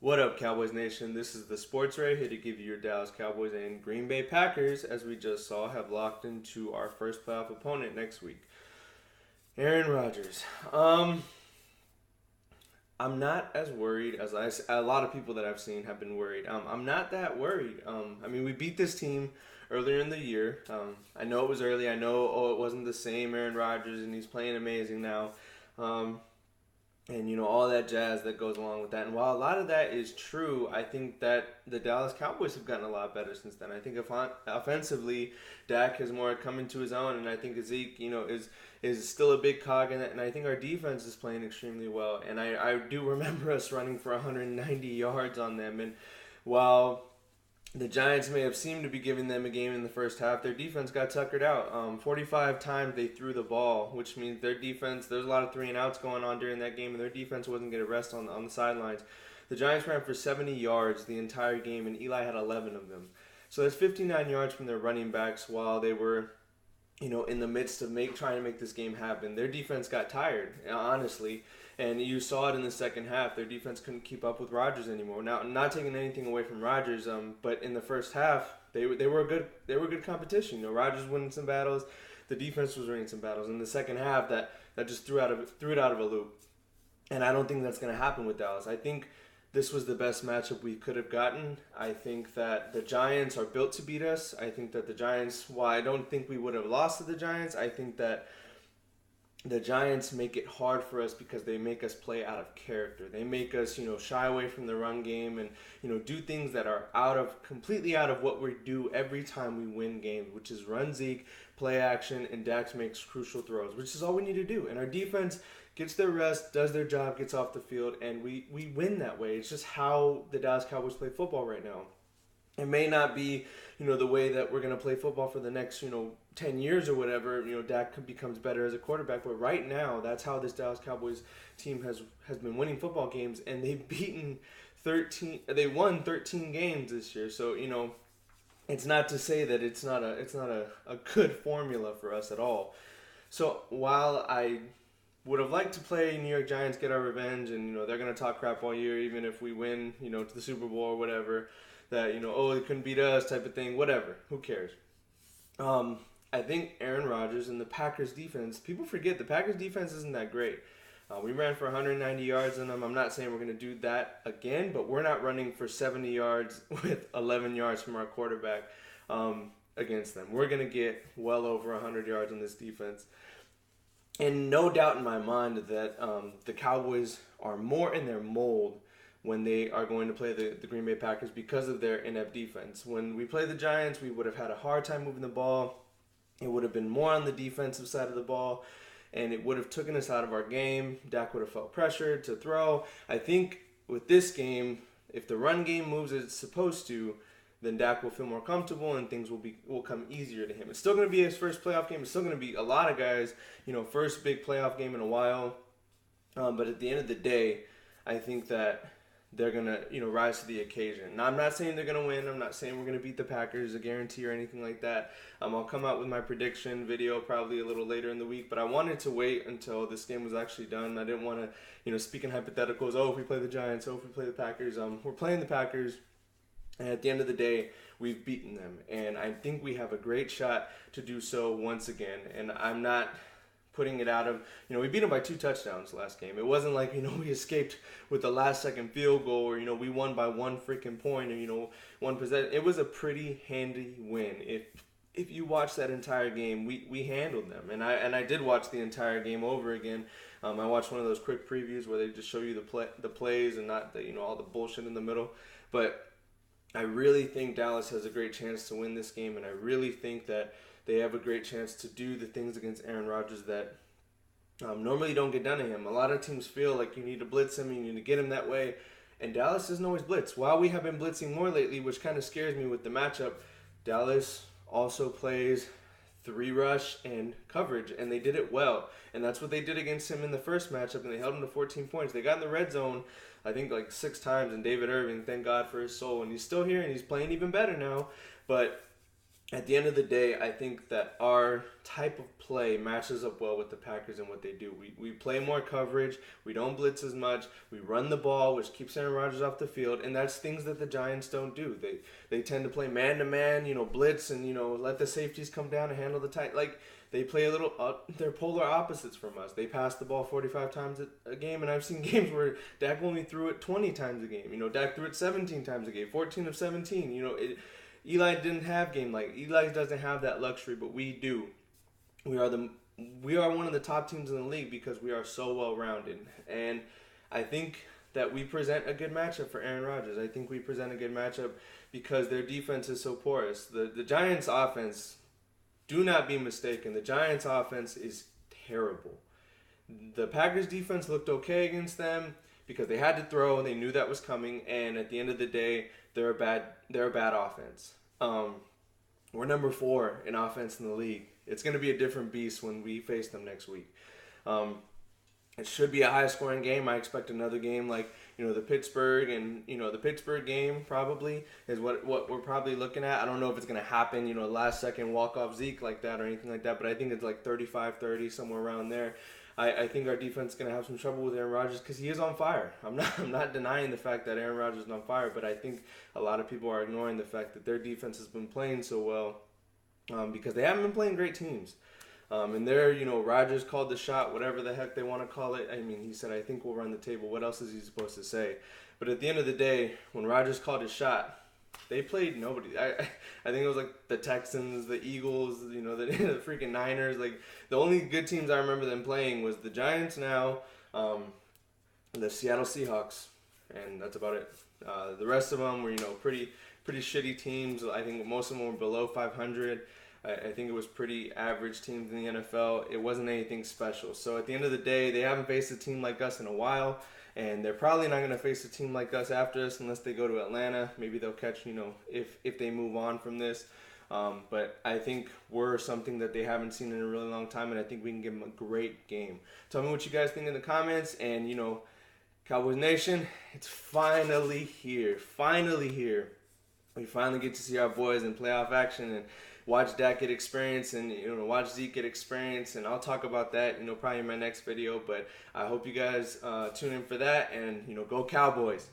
What up, Cowboys Nation? This is the Sports Ray here to give you your Dallas Cowboys and Green Bay Packers, as we just saw, have locked into our first playoff opponent next week. Aaron Rodgers. I'm not as worried as a lot of people that I've seen have been worried. I'm not that worried. We beat this team earlier in the year. I know it was early. I know, it wasn't the same Aaron Rodgers, and he's playing amazing now. And, all that jazz that goes along with that. And while a lot of that is true, I think that the Dallas Cowboys have gotten a lot better since then. I think offensively, Dak has more come into his own, and I think Zeke, is still a big cog in it. And I think our defense is playing extremely well. And I do remember us running for 190 yards on them. And while the Giants may have seemed to be giving them a game in the first half, their defense got tuckered out. 45 times they threw the ball, which means their defense, there's a lot of 3-and-outs going on during that game, and their defense wasn't going to rest on the sidelines. The Giants ran for 70 yards the entire game, and Eli had 11 of them. So that's 59 yards from their running backs while they were, in the midst of trying to make this game happen. Their defense got tired, honestly. And you saw it in the second half. Their defense couldn't keep up with Rodgers anymore. Now, not taking anything away from Rodgers, but in the first half, they were a good competition. Rodgers winning some battles, the defense was winning some battles. In the second half, that just threw it out of a loop. And I don't think that's going to happen with Dallas. I think this was the best matchup we could have gotten. I think that the Giants are built to beat us. I think that the Giants, while I don't think we would have lost to the Giants, I think that the Giants make it hard for us because they make us play out of character. They make us, shy away from the run game and, do things that are completely out of what we do every time we win games, which is run Zeke, play action, and Dax makes crucial throws, which is all we need to do. And our defense gets their rest, does their job, gets off the field, and we win that way. It's just how the Dallas Cowboys play football right now. It may not be, the way that we're going to play football for the next, 10 years or whatever. Dak becomes better as a quarterback. But right now, that's how this Dallas Cowboys team has been winning football games. And they won 13 games this year. So, it's not to say that it's not a good formula for us at all. So while I would have liked to play New York Giants, get our revenge, and, they're going to talk crap all year, even if we win, to the Super Bowl or whatever, that, they couldn't beat us type of thing, whatever. Who cares? I think Aaron Rodgers and the Packers defense, people forget the Packers defense isn't that great. We ran for 190 yards on them. I'm not saying we're going to do that again, but we're not running for 70 yards with 11 yards from our quarterback against them. We're going to get well over 100 yards on this defense. And no doubt in my mind that the Cowboys are more in their mold when they are going to play the Green Bay Packers because of their inept defense. When we play the Giants, we would have had a hard time moving the ball. It would have been more on the defensive side of the ball, and it would have taken us out of our game. Dak would have felt pressured to throw. I think with this game, if the run game moves as it's supposed to, then Dak will feel more comfortable and things will come easier to him. It's still going to be his first playoff game. It's still going to be a lot of guys, first big playoff game in a while. But at the end of the day, I think that they're going to, rise to the occasion. Now, I'm not saying they're going to win. I'm not saying we're going to beat the Packers, a guarantee or anything like that. I'll come out with my prediction video probably a little later in the week, but I wanted to wait until this game was actually done. I didn't want to, speak in hypotheticals. If we play the Giants, if we play the Packers. We're playing the Packers, and at the end of the day, we've beaten them. And I think we have a great shot to do so once again. And I'm not putting it out of, we beat them by 2 touchdowns last game. It wasn't like, we escaped with the last second field goal or, we won by 1 freaking point or, 1 possession. It was a pretty handy win. If you watch that entire game, we handled them. And I did watch the entire game over again. I watched one of those quick previews where they just show you the plays and not the, all the bullshit in the middle. But I really think Dallas has a great chance to win this game, and I really think that they have a great chance to do the things against Aaron Rodgers that normally don't get done to him. A lot of teams feel like you need to blitz him, you need to get him that way, and Dallas doesn't always blitz. While we have been blitzing more lately, which kind of scares me with the matchup, Dallas also plays 3 rush and coverage, and they did it well. And that's what they did against him in the first matchup, and they held him to 14 points. They got in the red zone, I think, like 6 times, and David Irving, thank God for his soul, and he's still here, and he's playing even better now. But at the end of the day, I think that our type of play matches up well with the Packers and what they do. We play more coverage. We don't blitz as much. We run the ball, which keeps Aaron Rodgers off the field, and that's things that the Giants don't do. They tend to play man to man, blitz, and let the safeties come down and handle the tight. Like they play a little. They're polar opposites from us. They pass the ball 45 times a game, and I've seen games where Dak only threw it 20 times a game. Dak threw it 17 times a game, 14 of 17. Eli didn't have game like Eli doesn't have that luxury, but we do. We are one of the top teams in the league because we are so well rounded, and I think that we present a good matchup for Aaron Rodgers. I think we present a good matchup because their defense is so porous. The Giants' offense, do not be mistaken, the Giants' offense is terrible. The Packers' defense looked okay against them because they had to throw and they knew that was coming. And at the end of the day, they're a bad offense. We're number 4 in offense in the league. It's going to be a different beast when we face them next week. It should be a high-scoring game. I expect another game like the Pittsburgh and the Pittsburgh game probably is what we're probably looking at. I don't know if it's going to happen, last-second walk-off Zeke like that or anything like that, but I think it's like 35-30, somewhere around there. I think our defense is going to have some trouble with Aaron Rodgers because he is on fire. I'm not denying the fact that Aaron Rodgers is on fire, but I think a lot of people are ignoring the fact that their defense has been playing so well because they haven't been playing great teams. And there, Rodgers called the shot, whatever the heck they want to call it. I mean, he said, I think we'll run the table. What else is he supposed to say? But at the end of the day, when Rodgers called his shot, they played nobody. I think it was like the Texans, the Eagles, the freaking Niners. Like the only good teams I remember them playing was the Giants now, the Seattle Seahawks, and that's about it. The rest of them were pretty shitty teams. I think most of them were below 500. I think it was pretty average teams in the NFL. It wasn't anything special. So at the end of the day, they haven't faced a team like us in a while. And they're probably not going to face a team like us after us unless they go to Atlanta. Maybe they'll catch, if they move on from this. But I think we're something that they haven't seen in a really long time, and I think we can give them a great game. Tell me what you guys think in the comments. And, Cowboys Nation, it's finally here. Finally here. We finally get to see our boys in playoff action and watch Dak get experience and watch Zeke get experience, and I'll talk about that probably in my next video. But I hope you guys tune in for that, and go Cowboys.